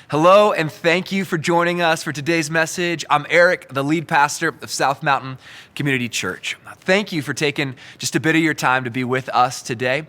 Hello, and thank you for joining us for today's message. I'm Eric, the lead pastor of South Mountain Community Church. Thank you for taking just a bit of your time to be with us today.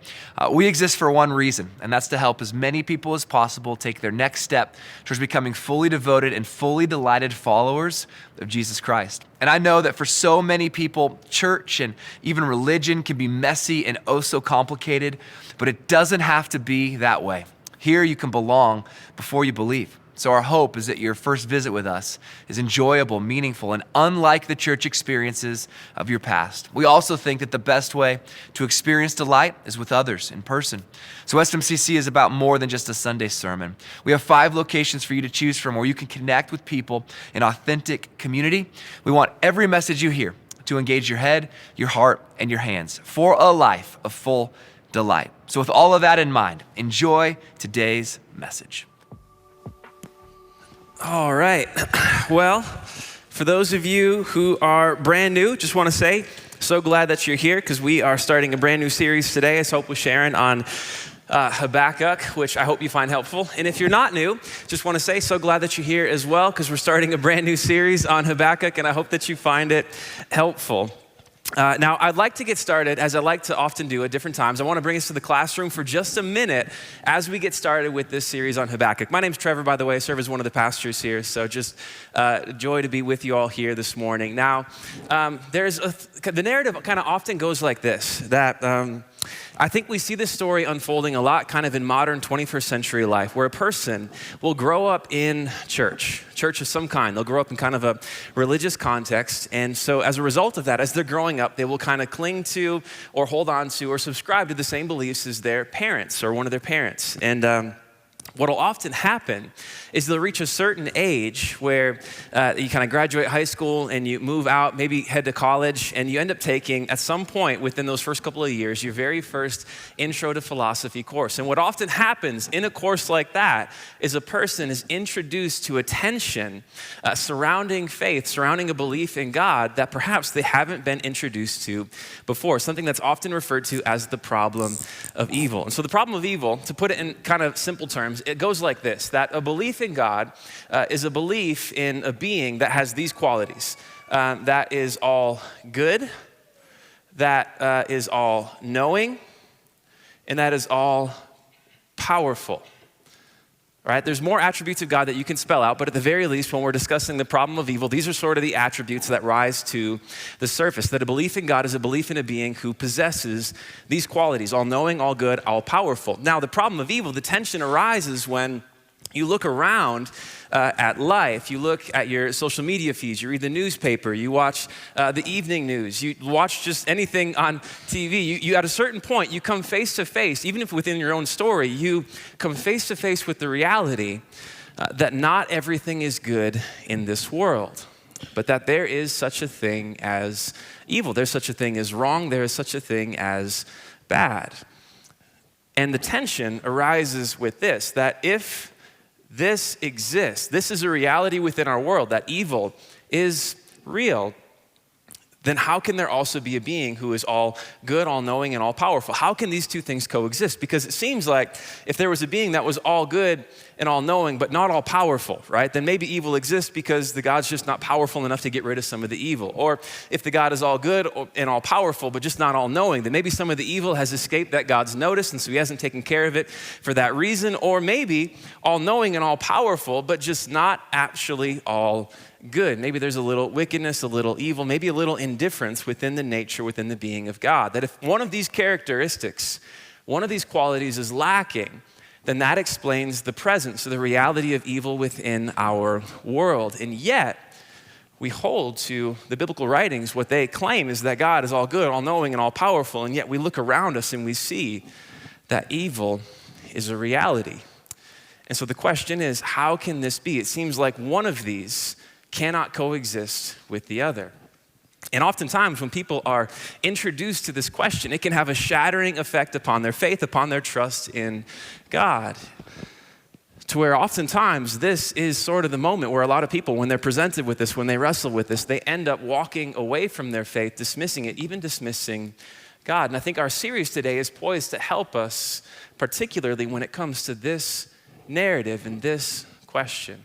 We exist for one reason, and that's to help as many people as possible take their next step towards becoming fully devoted and fully delighted followers of Jesus Christ. And I know that for so many people, church and even religion can be messy and oh so complicated, but it doesn't have to be that way. Here you can belong before you believe. So our hope is that your first visit with us is enjoyable, meaningful, and unlike the church experiences of your past. We also think that the best way to experience delight is with others in person. So SMCC is about more than just a Sunday sermon. We have 5 locations for you to choose from where you can connect with people in authentic community. We want every message you hear to engage your head, your heart, and your hands for a life of full delight. So with all of that in mind, enjoy today's message. All right. Well, for those of you who are brand new, just want to say, so glad that you're here because we are starting a brand new series today, as Hope was sharing on Habakkuk, which I hope you find helpful. And if you're not new, just want to say, so glad that you're here as well because we're starting a brand new series on Habakkuk, and I hope that you find it helpful. Now, I'd like to get started, as I like to often do at different times. I want to bring us to the classroom for just a minute as we get started with this series on Habakkuk. My name's Trevor, by the way. I serve as one of the pastors here, so just joy to be with you all here this morning. Now, the narrative kind of often goes like this, that I think we see this story unfolding a lot kind of in modern 21st century life, where a person will grow up in church of some kind. They'll grow up in kind of a religious context. And so as a result of that, as they're growing up, they will kind of cling to or hold on to or subscribe to the same beliefs as their parents or one of their parents. And what will often happen is they'll reach a certain age where you kind of graduate high school and you move out, maybe head to college, and you end up taking, at some point within those first couple of years, your very first intro to philosophy course. And what often happens in a course like that is a person is introduced to a tension surrounding faith, surrounding a belief in God that perhaps they haven't been introduced to before, something that's often referred to as the problem of evil. And so the problem of evil, to put it in kind of simple terms, it goes like this, that a belief in God is a belief in a being that has these qualities. That is all good, that is all knowing, and that is all powerful. Right? There's more attributes of God that you can spell out, but at the very least, when we're discussing the problem of evil, these are sort of the attributes that rise to the surface, that a belief in God is a belief in a being who possesses these qualities, all knowing, all good, all powerful. Now, the problem of evil, the tension arises when you look around at life, you look at your social media feeds, you read the newspaper, you watch the evening news, you watch just anything on TV. You at a certain point, you come face to face, even if within your own story, you come face to face with the reality that not everything is good in this world, but that there is such a thing as evil. There's such a thing as wrong. There is such a thing as bad. And the tension arises with this, that if this exists, this is a reality within our world, that evil is real, then how can there also be a being who is all good, all knowing, and all powerful? How can these two things coexist? Because it seems like if there was a being that was all good and all knowing, but not all powerful, right? Then maybe evil exists because the God's just not powerful enough to get rid of some of the evil. Or if the God is all good and all powerful, but just not all knowing, then maybe some of the evil has escaped that God's notice, and so he hasn't taken care of it for that reason. Or maybe all knowing and all powerful, but just not actually all good. Maybe there's a little wickedness, a little evil, maybe a little indifference within the nature, within the being of God. That if one of these characteristics, one of these qualities is lacking, then that explains the presence, the reality of evil within our world. And yet, we hold to the biblical writings, what they claim is that God is all good, all knowing, and all powerful, and yet we look around us and we see that evil is a reality. And so the question is, how can this be? It seems like one of these cannot coexist with the other. And oftentimes when people are introduced to this question, it can have a shattering effect upon their faith, upon their trust in God. To where oftentimes this is sort of the moment where a lot of people, when they're presented with this, when they wrestle with this, they end up walking away from their faith, dismissing it, even dismissing God. And I think our series today is poised to help us, particularly when it comes to this narrative and this question.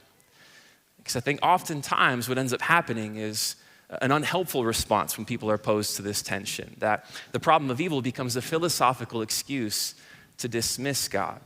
Because I think oftentimes what ends up happening is an unhelpful response when people are opposed to this tension, that the problem of evil becomes a philosophical excuse to dismiss God,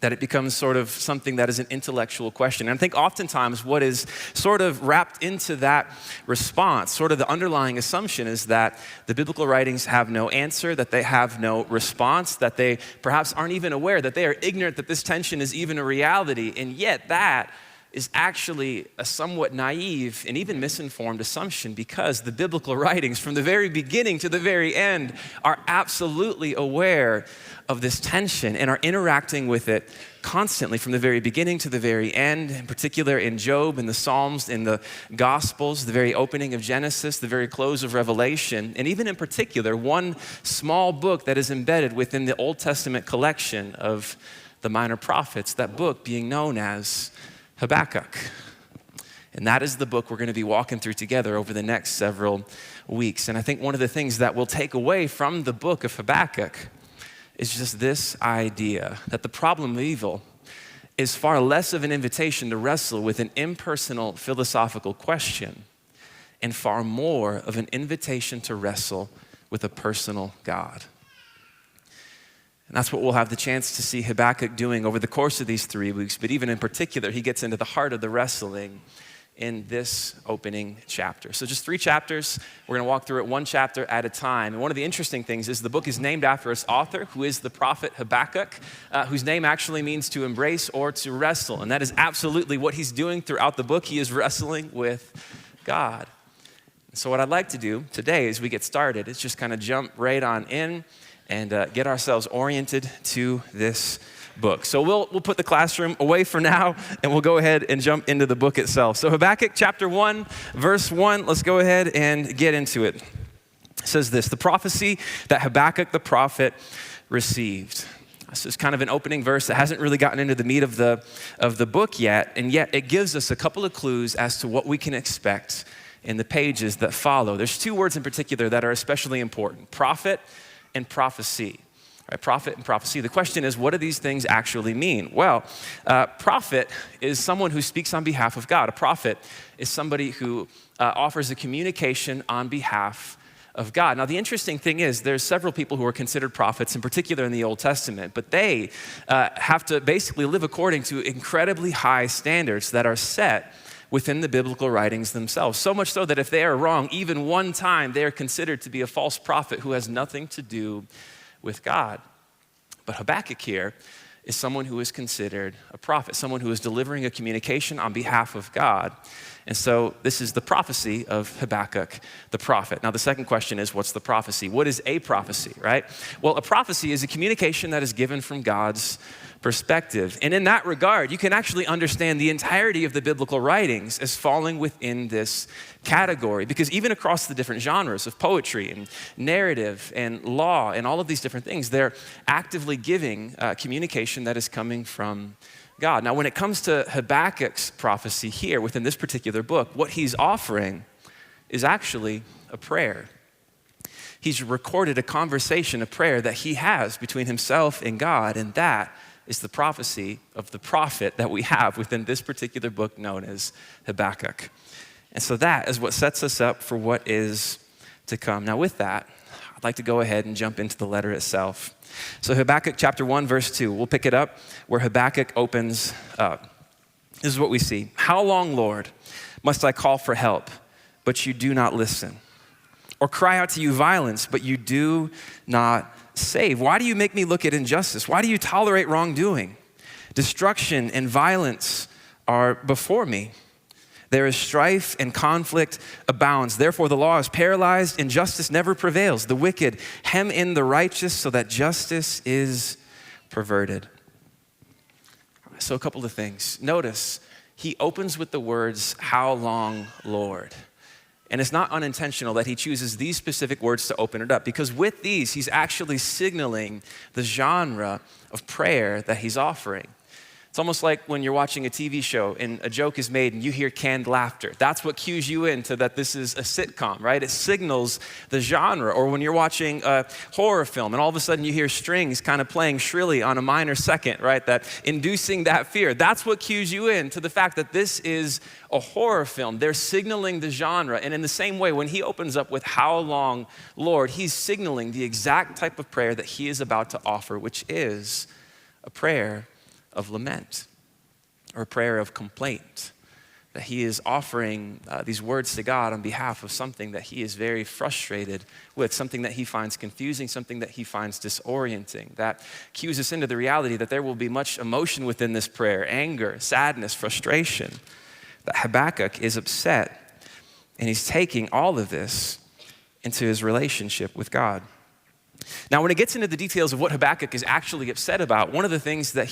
that it becomes sort of something that is an intellectual question. And I think oftentimes what is sort of wrapped into that response, sort of the underlying assumption is that the biblical writings have no answer, that they have no response, that they perhaps aren't even aware, that they are ignorant that this tension is even a reality, and yet that is actually a somewhat naive and even misinformed assumption, because the biblical writings from the very beginning to the very end are absolutely aware of this tension and are interacting with it constantly from the very beginning to the very end, in particular in Job, in the Psalms, in the Gospels, the very opening of Genesis, the very close of Revelation, and even in particular, one small book that is embedded within the Old Testament collection of the minor prophets, that book being known as Habakkuk. And that is the book we're going to be walking through together over the next several weeks. And I think one of the things that we'll take away from the book of Habakkuk is just this idea that the problem of evil is far less of an invitation to wrestle with an impersonal philosophical question and far more of an invitation to wrestle with a personal God. And that's what we'll have the chance to see Habakkuk doing over the course of these 3 weeks. But even in particular, he gets into the heart of the wrestling in this opening chapter. So just 3 chapters. We're going to walk through it one chapter at a time. And one of the interesting things is the book is named after its author, who is the prophet Habakkuk, whose name actually means to embrace or to wrestle. And that is absolutely what he's doing throughout the book. He is wrestling with God. So what I'd like to do today as we get started is just kind of jump right on in and get ourselves oriented to this book. So we'll put the classroom away for now, and we'll go ahead and jump into the book itself. So Habakkuk chapter 1, verse 1, let's go ahead and get into it. It says this: the prophecy that Habakkuk the prophet received. This is kind of an opening verse that hasn't really gotten into the meat of the book yet, and yet it gives us a couple of clues as to what we can expect in the pages that follow. There's 2 words in particular that are especially important: prophet and prophecy. Right, prophet and prophecy. The question is, what do these things actually mean? Well, prophet is someone who speaks on behalf of God. A prophet is somebody who offers a communication on behalf of God. Now, the interesting thing is there's several people who are considered prophets, in particular in the Old Testament, but they have to basically live according to incredibly high standards that are set within the biblical writings themselves. So much so that if they are wrong even one time, they are considered to be a false prophet who has nothing to do with God. But Habakkuk here is someone who is considered a prophet, someone who is delivering a communication on behalf of God. And so this is the prophecy of Habakkuk the prophet. Now the second question is, what's the prophecy? What is a prophecy, right? Well, a prophecy is a communication that is given from God's perspective. And in that regard, you can actually understand the entirety of the biblical writings as falling within this category, because even across the different genres of poetry and narrative and law and all of these different things, they're actively giving communication that is coming from God. Now, when it comes to Habakkuk's prophecy here within this particular book, what he's offering is actually a prayer. He's recorded a conversation, a prayer that he has between himself and God, and that is the prophecy of the prophet that we have within this particular book known as Habakkuk. And so that is what sets us up for what is to come. Now with that, I'd like to go ahead and jump into the letter itself. So Habakkuk chapter 1, verse 2, we'll pick it up where Habakkuk opens up. This is what we see. How long, Lord, must I call for help, but you do not listen? Or cry out to you violence, but you do not save? Why do you make me look at injustice? Why do you tolerate wrongdoing? Destruction and violence are before me. There is strife and conflict abounds. Therefore, the law is paralyzed and justice never prevails. The wicked hem in the righteous so that justice is perverted. So a couple of things. Notice, he opens with the words, how long, Lord? And it's not unintentional that he chooses these specific words to open it up, because with these, he's actually signaling the genre of prayer that he's offering. It's almost like when you're watching a TV show and a joke is made and you hear canned laughter. That's what cues you into that this is a sitcom, right? It signals the genre. Or when you're watching a horror film and all of a sudden you hear strings kind of playing shrilly on a minor second, right? That inducing that fear. That's what cues you in to the fact that this is a horror film. They're signaling the genre. And in the same way, when he opens up with "How long, Lord?" he's signaling the exact type of prayer that he is about to offer, which is a prayer of lament or a prayer of complaint, that he is offering these words to God on behalf of something that he is very frustrated with, something that he finds confusing, something that he finds disorienting. That cues us into the reality that there will be much emotion within this prayer: anger, sadness, frustration. That Habakkuk is upset, and he's taking all of this into his relationship with God. Now, when it gets into the details of what Habakkuk is actually upset about, one of the things that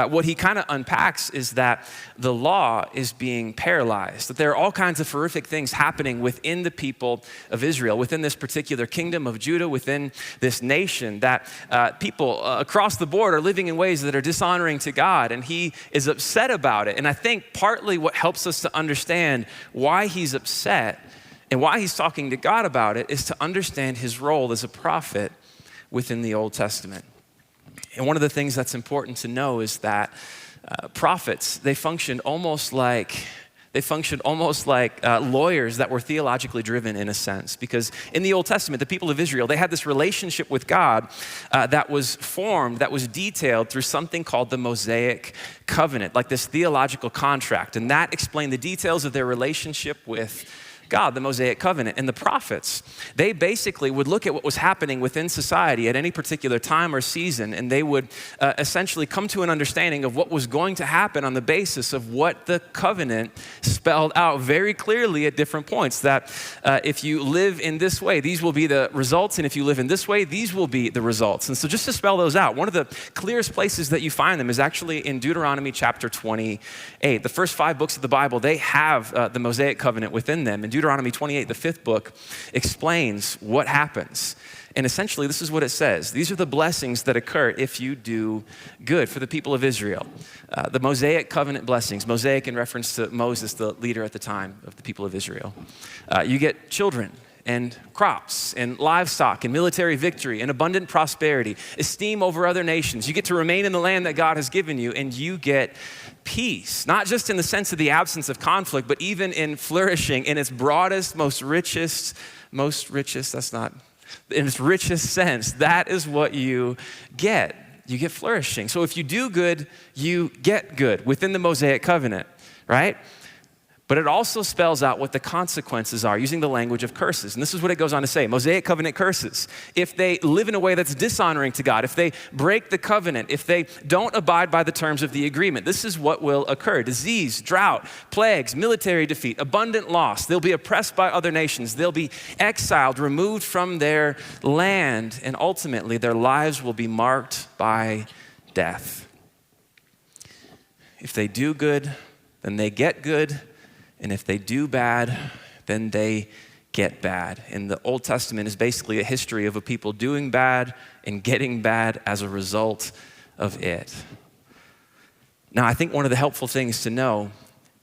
what he kind of unpacks is that the law is being paralyzed, that there are all kinds of horrific things happening within the people of Israel, within this particular kingdom of Judah, within this nation, that people across the board are living in ways that are dishonoring to God, and he is upset about it. And I think partly what helps us to understand why he's upset and why he's talking to God about it is to understand his role as a prophet within the Old Testament. And one of the things that's important to know is that prophets, they functioned almost like lawyers that were theologically driven in a sense. Because in the Old Testament, the people of Israel, they had this relationship with God that was formed, that was detailed through something called the Mosaic covenant, like this theological contract. And that explained the details of their relationship with God, the Mosaic covenant. And the prophets, they basically would look at what was happening within society at any particular time or season, and they would essentially come to an understanding of what was going to happen on the basis of what the covenant spelled out very clearly at different points. That if you live in this way, these will be the results, and if you live in this way, these will be the results. And so just to spell those out, one of the clearest places that you find them is actually in Deuteronomy chapter 28. The first 5 books of the Bible, they have the Mosaic covenant within them. And Deuteronomy 28, the 5th book, explains what happens. And essentially, this is what it says. These are the blessings that occur if you do good for the people of Israel. The Mosaic covenant blessings, Mosaic in reference to Moses, the leader at the time of the people of Israel. You get children and crops and livestock and military victory and abundant prosperity, esteem over other nations. You get to remain in the land that God has given you, and you get peace, not just in the sense of the absence of conflict, but even in flourishing in its broadest, in its richest sense. That is what you get. You get flourishing. So if you do good, you get good within the Mosaic covenant, right? But it also spells out what the consequences are using the language of curses. And this is what it goes on to say. Mosaic covenant curses. If they live in a way that's dishonoring to God, if they break the covenant, if they don't abide by the terms of the agreement, this is what will occur. Disease, drought, plagues, military defeat, abundant loss. They'll be oppressed by other nations. They'll be exiled, removed from their land, and ultimately their lives will be marked by death. If they do good, then they get good. And if they do bad, then they get bad. And the Old Testament is basically a history of a people doing bad and getting bad as a result of it. Now, I think one of the helpful things to know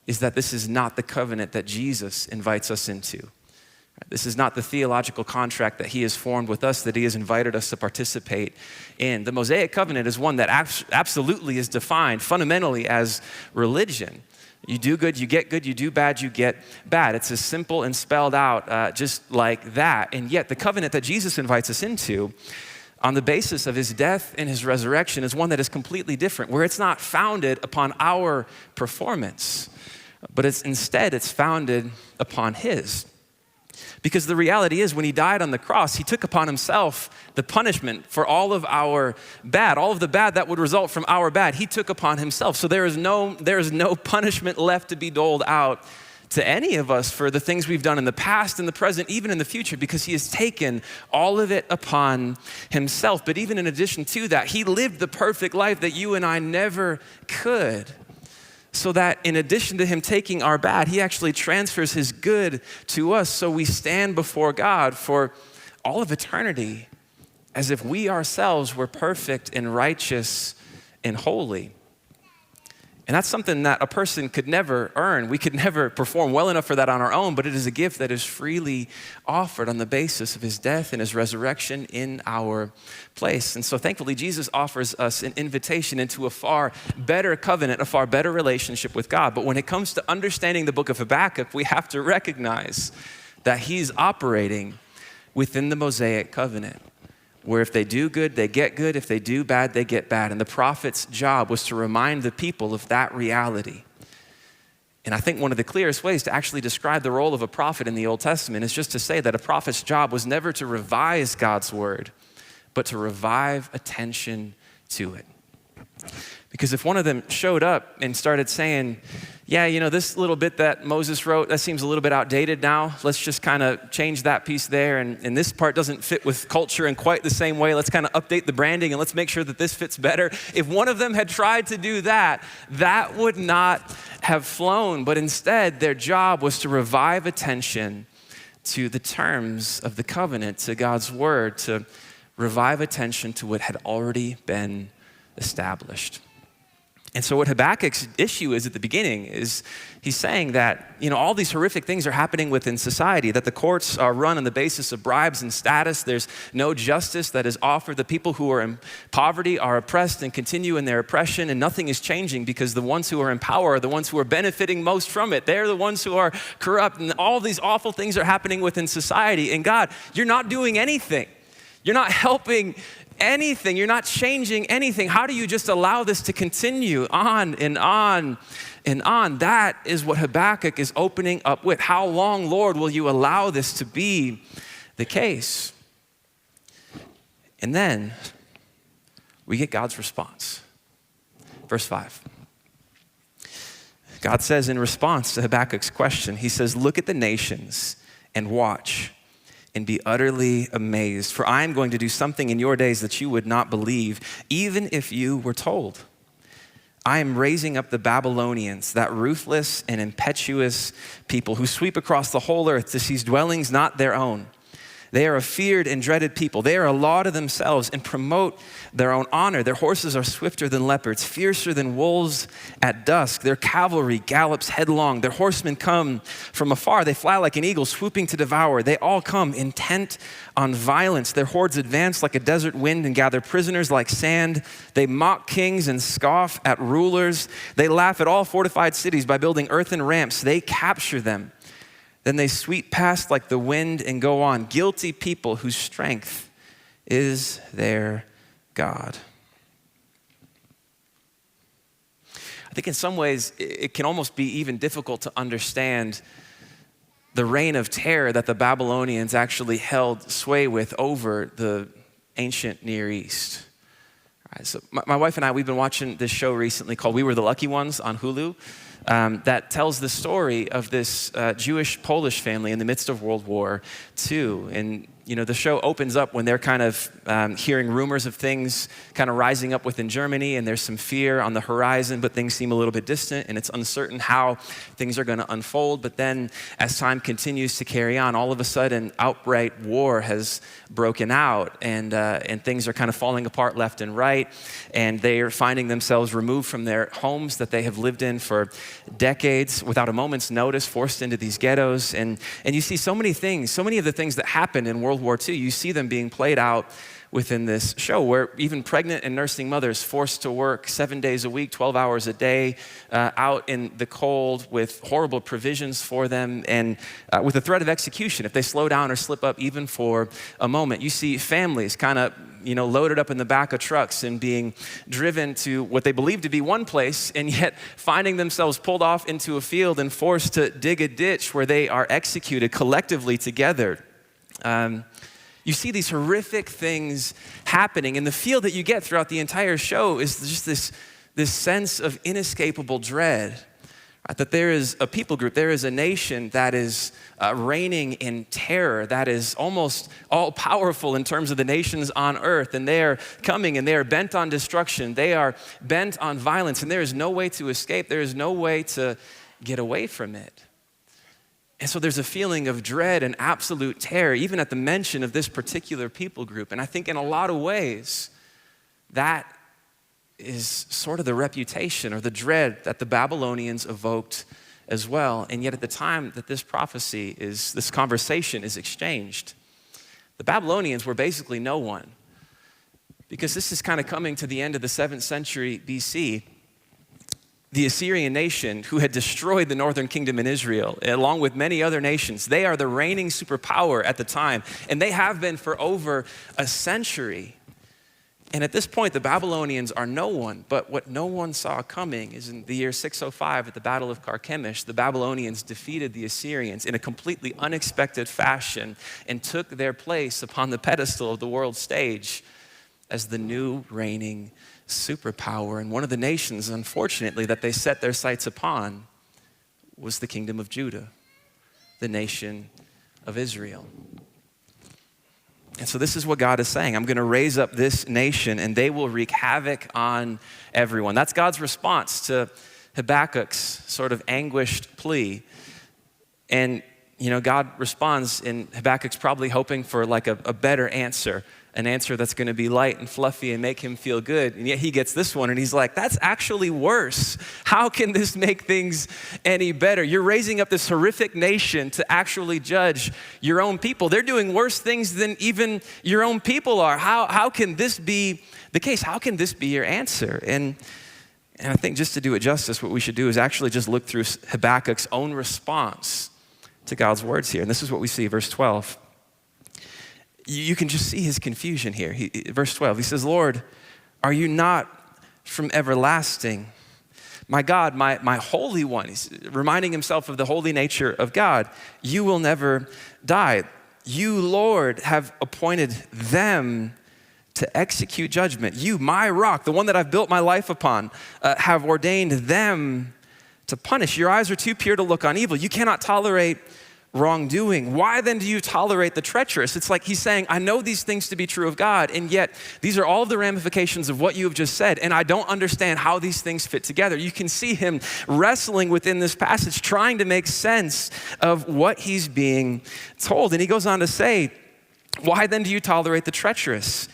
is that this is not the covenant that Jesus invites us into. This is not the theological contract that he has formed with us, that he has invited us to participate in. The Mosaic covenant is one that absolutely is defined fundamentally as religion. You do good, you get good. You do bad, you get bad. It's as simple and spelled out just like that. And yet the covenant that Jesus invites us into on the basis of his death and his resurrection is one that is completely different, where it's not founded upon our performance, but instead it's founded upon his. Because the reality is, when he died on the cross, he took upon himself the punishment for all of our bad, all of the bad that would result from our bad. He took upon himself. So there is no punishment left to be doled out to any of us for the things we've done in the past, in the present, even in the future, because he has taken all of it upon himself. But even in addition to that, he lived the perfect life that you and I never could. So that in addition to him taking our bad, he actually transfers his good to us, so we stand before God for all of eternity as if we ourselves were perfect and righteous and holy. And that's something that a person could never earn. We could never perform well enough for that on our own, but it is a gift that is freely offered on the basis of his death and his resurrection in our place. And so thankfully, Jesus offers us an invitation into a far better covenant, a far better relationship with God. But when it comes to understanding the book of Habakkuk, we have to recognize that he's operating within the Mosaic covenant, where if they do good, they get good. If they do bad, they get bad. And the prophet's job was to remind the people of that reality. And I think one of the clearest ways to actually describe the role of a prophet in the Old Testament is just to say that a prophet's job was never to revise God's word, but to revive attention to it. Because if one of them showed up and started saying, yeah, this little bit that Moses wrote, that seems a little bit outdated now. Let's just kind of change that piece there. And this part doesn't fit with culture in quite the same way. Let's kind of update the branding and let's make sure that this fits better. If one of them had tried to do that, that would not have flown. But instead, their job was to revive attention to the terms of the covenant, to God's word, to revive attention to what had already been established. And so what Habakkuk's issue is at the beginning is he's saying that, all these horrific things are happening within society, that the courts are run on the basis of bribes and status. There's no justice that is offered. The people who are in poverty are oppressed and continue in their oppression, and nothing is changing because the ones who are in power are the ones who are benefiting most from it. They're the ones who are corrupt, and all these awful things are happening within society. And God, you're not doing anything. You're not helping anything. You're not changing anything. How do you just allow this to continue on and on and on? That is what Habakkuk is opening up with. How long, Lord, will you allow this to be the case? And then we get God's response. Verse 5. God says in response to Habakkuk's question, he says, look at the nations and watch and be utterly amazed. For I am going to do something in your days that you would not believe, even if you were told. I am raising up the Babylonians, that ruthless and impetuous people who sweep across the whole earth to seize dwellings not their own. They are a feared and dreaded people. They are a law to themselves and promote their own honor. Their horses are swifter than leopards, fiercer than wolves at dusk. Their cavalry gallops headlong. Their horsemen come from afar. They fly like an eagle, swooping to devour. They all come intent on violence. Their hordes advance like a desert wind and gather prisoners like sand. They mock kings and scoff at rulers. They laugh at all fortified cities by building earthen ramps. They capture them. Then they sweep past like the wind and go on. Guilty people whose strength is their God. I think in some ways it can almost be even difficult to understand the reign of terror that the Babylonians actually held sway with over the ancient Near East. All right, so my wife and I, we've been watching this show recently called We Were the Lucky Ones on Hulu. That tells the story of this Jewish-Polish family in the midst of World War II. And, the show opens up when they're kind of hearing rumors of things kind of rising up within Germany, and there's some fear on the horizon, but things seem a little bit distant, and it's uncertain how things are going to unfold. But then as time continues to carry on, all of a sudden, outright war has broken out, and things are kind of falling apart left and right, and they are finding themselves removed from their homes that they have lived in for decades without a moment's notice, forced into these ghettos. And you see so many things, so many of the things that happened in World War II, you see them being played out within this show, where even pregnant and nursing mothers forced to work 7 days a week, 12 hours a day, out in the cold with horrible provisions for them, and with the threat of execution if they slow down or slip up even for a moment. You see families kind of loaded up in the back of trucks and being driven to what they believe to be one place, and yet finding themselves pulled off into a field and forced to dig a ditch where they are executed collectively together. You see these horrific things happening, and the feel that you get throughout the entire show is just this sense of inescapable dread. Right? That there is a people group, there is a nation that is reigning in terror, that is almost all-powerful in terms of the nations on earth, and they are coming and they are bent on destruction, they are bent on violence, and there is no way to escape, there is no way to get away from it. And so there's a feeling of dread and absolute terror, even at the mention of this particular people group. And I think in a lot of ways, that is sort of the reputation or the dread that the Babylonians evoked as well. And yet at the time that this conversation is exchanged, the Babylonians were basically no one. Because this is kind of coming to the end of the 7th century BC. The Assyrian nation, who had destroyed the northern kingdom in Israel, along with many other nations, they are the reigning superpower at the time, and they have been for over a century. And at this point, the Babylonians are no one, but what no one saw coming is in the year 605 at the Battle of Carchemish, the Babylonians defeated the Assyrians in a completely unexpected fashion and took their place upon the pedestal of the world stage as the new reigning superpower. And one of the nations, unfortunately, that they set their sights upon was the kingdom of Judah, the nation of Israel. And so this is what God is saying. I'm going to raise up this nation and they will wreak havoc on everyone. That's God's response to Habakkuk's sort of anguished plea. And, God responds, and Habakkuk's probably hoping for like a better answer, an answer that's going to be light and fluffy and make him feel good. And yet he gets this one and he's like, that's actually worse. How can this make things any better? You're raising up this horrific nation to actually judge your own people. They're doing worse things than even your own people are. How can this be the case? How can this be your answer? And I think just to do it justice, what we should do is actually just look through Habakkuk's own response to God's words here. And this is what we see, verse 12. You can just see his confusion here. Verse 12, he says, Lord, are you not from everlasting? My God, my Holy One. He's reminding himself of the holy nature of God. You will never die. You, Lord, have appointed them to execute judgment. You, my rock, the one that I've built my life upon, have ordained them to punish. Your eyes are too pure to look on evil. You cannot tolerate wrongdoing. Why then do you tolerate the treacherous? It's like he's saying, I know these things to be true of God, and yet these are all of the ramifications of what you have just said, and I don't understand how these things fit together. You can see him wrestling within this passage, trying to make sense of what he's being told. And he goes on to say, why then do you tolerate the treacherous?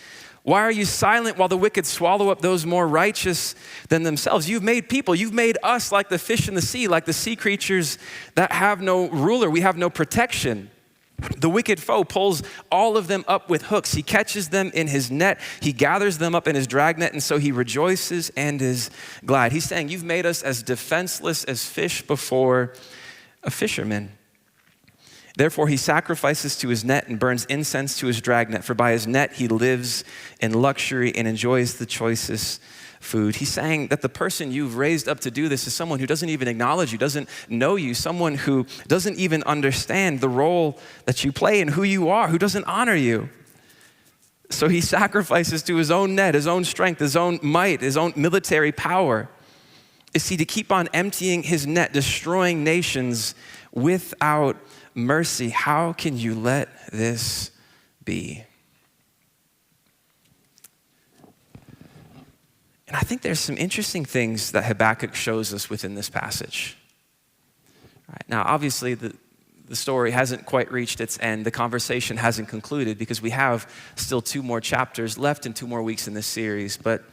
Why are you silent while the wicked swallow up those more righteous than themselves? You've made people, you've made us like the fish in the sea, like the sea creatures that have no ruler. We have no protection. The wicked foe pulls all of them up with hooks. He catches them in his net. He gathers them up in his dragnet, and so he rejoices and is glad. He's saying, you've made us as defenseless as fish before a fisherman. Therefore, he sacrifices to his net and burns incense to his dragnet, for by his net he lives in luxury and enjoys the choicest food. He's saying that the person you've raised up to do this is someone who doesn't even acknowledge you, doesn't know you, someone who doesn't even understand the role that you play and who you are, who doesn't honor you. So he sacrifices to his own net, his own strength, his own might, his own military power. Is he to keep on emptying his net, destroying nations without mercy? How can you let this be? And I think there's some interesting things that Habakkuk shows us within this passage. All right, now, obviously, the story hasn't quite reached its end. The conversation hasn't concluded because we have still 2 more chapters left and 2 more weeks in this series. But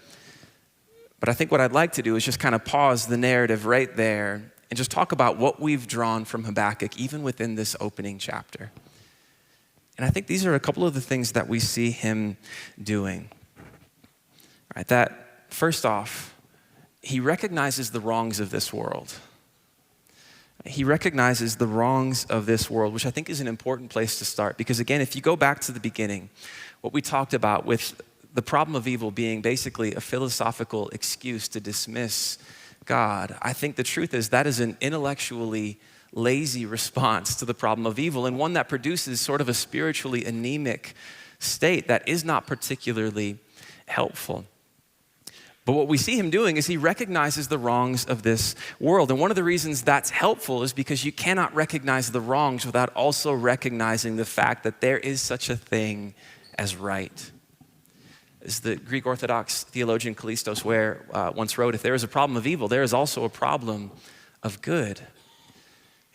I think what I'd like to do is just kind of pause the narrative right there and just talk about what we've drawn from Habakkuk, even within this opening chapter. And I think these are a couple of the things that we see him doing. All right, that first off, he recognizes the wrongs of this world. He recognizes the wrongs of this world, which I think is an important place to start. Because again, if you go back to the beginning, what we talked about with the problem of evil being basically a philosophical excuse to dismiss God, I think the truth is that is an intellectually lazy response to the problem of evil, and one that produces sort of a spiritually anemic state that is not particularly helpful. But what we see him doing is he recognizes the wrongs of this world. And one of the reasons that's helpful is because you cannot recognize the wrongs without also recognizing the fact that there is such a thing as right. As the Greek Orthodox theologian Callistos Ware once wrote, if there is a problem of evil, there is also a problem of good.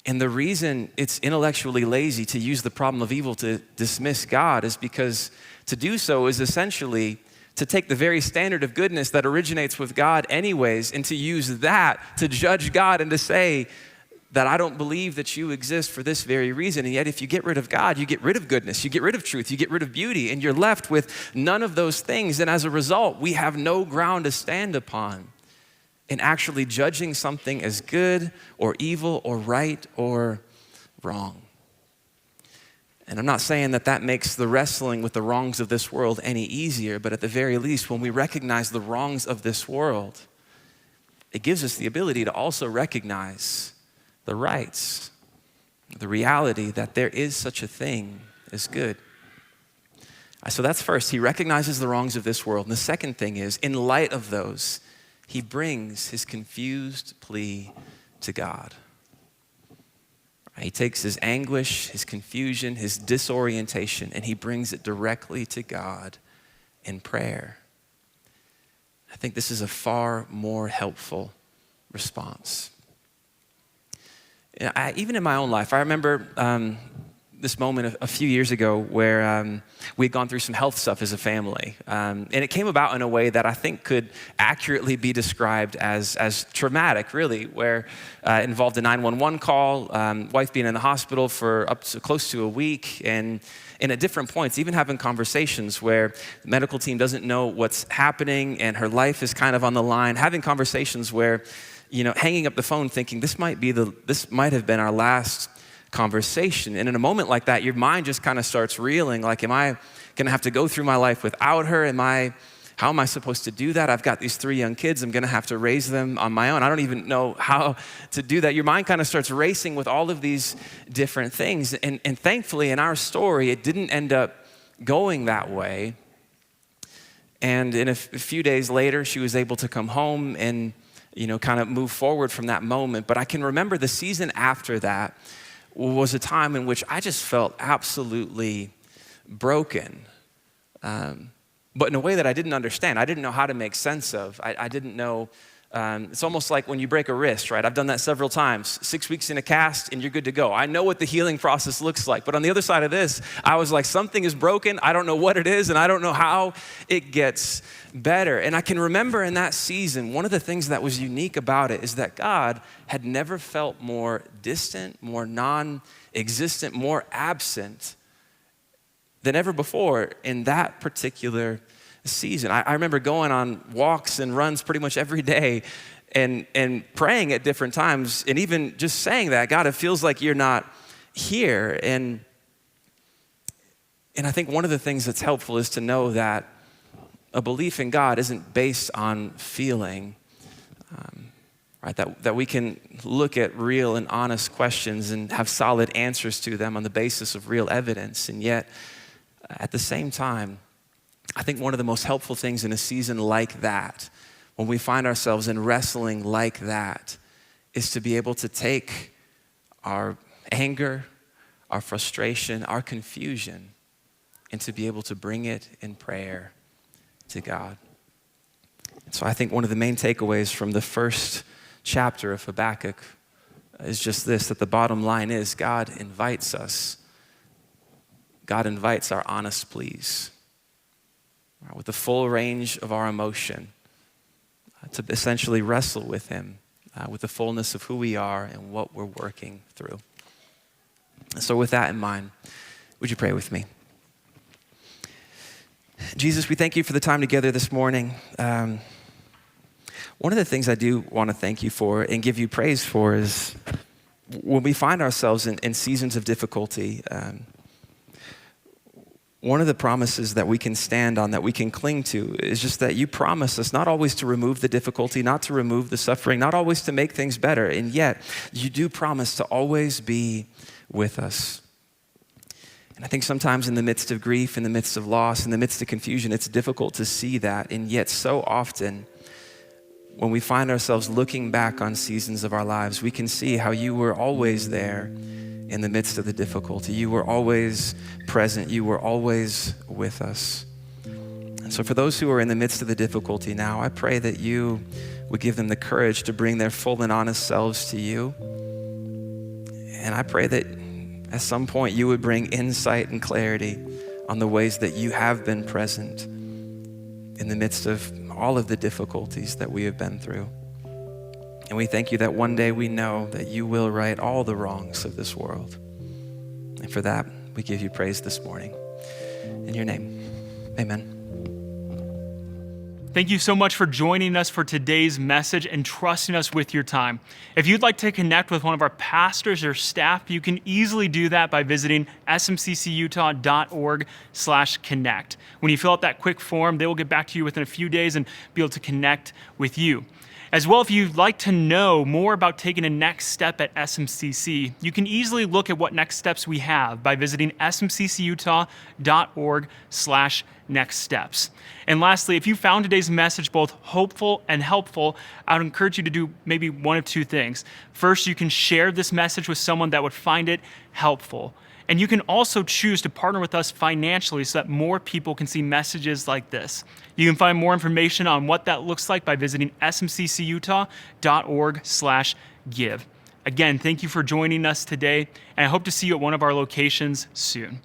And the reason it's intellectually lazy to use the problem of evil to dismiss God is because to do so is essentially to take the very standard of goodness that originates with God anyways, and to use that to judge God and to say that I don't believe that you exist for this very reason. And yet if you get rid of God, you get rid of goodness, you get rid of truth, you get rid of beauty, and you're left with none of those things. And as a result, we have no ground to stand upon in actually judging something as good or evil or right or wrong. And I'm not saying that that makes the wrestling with the wrongs of this world any easier, but at the very least, when we recognize the wrongs of this world, it gives us the ability to also recognize the rights, the reality that there is such a thing as good. So that's first, he recognizes the wrongs of this world. And the second thing is, in light of those, he brings his confused plea to God. He takes his anguish, his confusion, his disorientation, and he brings it directly to God in prayer. I think this is a far more helpful response. Even in my own life, I remember this moment a few years ago where we had gone through some health stuff as a family. And it came about in a way that I think could accurately be described as traumatic, really, where it involved a 911 call, wife being in the hospital for up to close to a week, and at different points, even having conversations where the medical team doesn't know what's happening and her life is kind of on the line, having conversations where, hanging up the phone thinking this might have been our last conversation. And in a moment like that, your mind just kind of starts reeling, like, am I going to have to go through my life without her? How am I supposed to do that? I've got these 3 young kids. I'm going to have to raise them on my own. I don't even know how to do that. Your mind kind of starts racing with all of these different things. And thankfully, in our story, it didn't end up going that way. And in a few days later, she was able to come home and, kind of move forward from that moment. But I can remember the season after that was a time in which I just felt absolutely broken, but in a way that I didn't understand. I didn't know how to make sense of. I didn't know. It's almost like when you break a wrist, right? I've done that several times. 6 weeks in a cast and you're good to go. I know what the healing process looks like. But on the other side of this, I was like, something is broken. I don't know what it is and I don't know how it gets better. And I can remember in that season, one of the things that was unique about it is that God had never felt more distant, more non-existent, more absent than ever before in that particular season. I remember going on walks and runs pretty much every day and praying at different times, and even just saying that, God, it feels like you're not here. And I think one of the things that's helpful is to know that a belief in God isn't based on feeling, right? That we can look at real and honest questions and have solid answers to them on the basis of real evidence. And yet, at the same time, I think one of the most helpful things in a season like that, when we find ourselves in wrestling like that, is to be able to take our anger, our frustration, our confusion, and to be able to bring it in prayer to God. So I think one of the main takeaways from the first chapter of Habakkuk is just this, that the bottom line is God invites us. God invites our honest pleas, with the full range of our emotion, to essentially wrestle with him with the fullness of who we are and what we're working through. So with that in mind, would you pray with me? Jesus, we thank you for the time together this morning. One of the things I do want to thank you for and give you praise for is when we find ourselves in seasons of difficulty, one of the promises that we can stand on, that we can cling to, is just that you promise us not always to remove the difficulty, not to remove the suffering, not always to make things better, and yet you do promise to always be with us. And I think sometimes in the midst of grief, in the midst of loss, in the midst of confusion, it's difficult to see that, and yet so often when we find ourselves looking back on seasons of our lives, we can see how you were always there in the midst of the difficulty. You were always present. You were always with us. And so for those who are in the midst of the difficulty now, I pray that you would give them the courage to bring their full and honest selves to you. And I pray that at some point you would bring insight and clarity on the ways that you have been present in the midst of all of the difficulties that we have been through. And we thank you that one day we know that you will right all the wrongs of this world. And for that, we give you praise this morning. In your name, amen. Thank you so much for joining us for today's message and trusting us with your time. If you'd like to connect with one of our pastors or staff, you can easily do that by visiting smccutah.org/connect. When you fill out that quick form, they will get back to you within a few days and be able to connect with you. As well, if you'd like to know more about taking a next step at SMCC, you can easily look at what next steps we have by visiting smccutah.org/next steps. And lastly, if you found today's message both hopeful and helpful, I would encourage you to do maybe one of two things. First, you can share this message with someone that would find it helpful. And you can also choose to partner with us financially so that more people can see messages like this. You can find more information on what that looks like by visiting smccutah.org/give. Again, thank you for joining us today, and I hope to see you at one of our locations soon.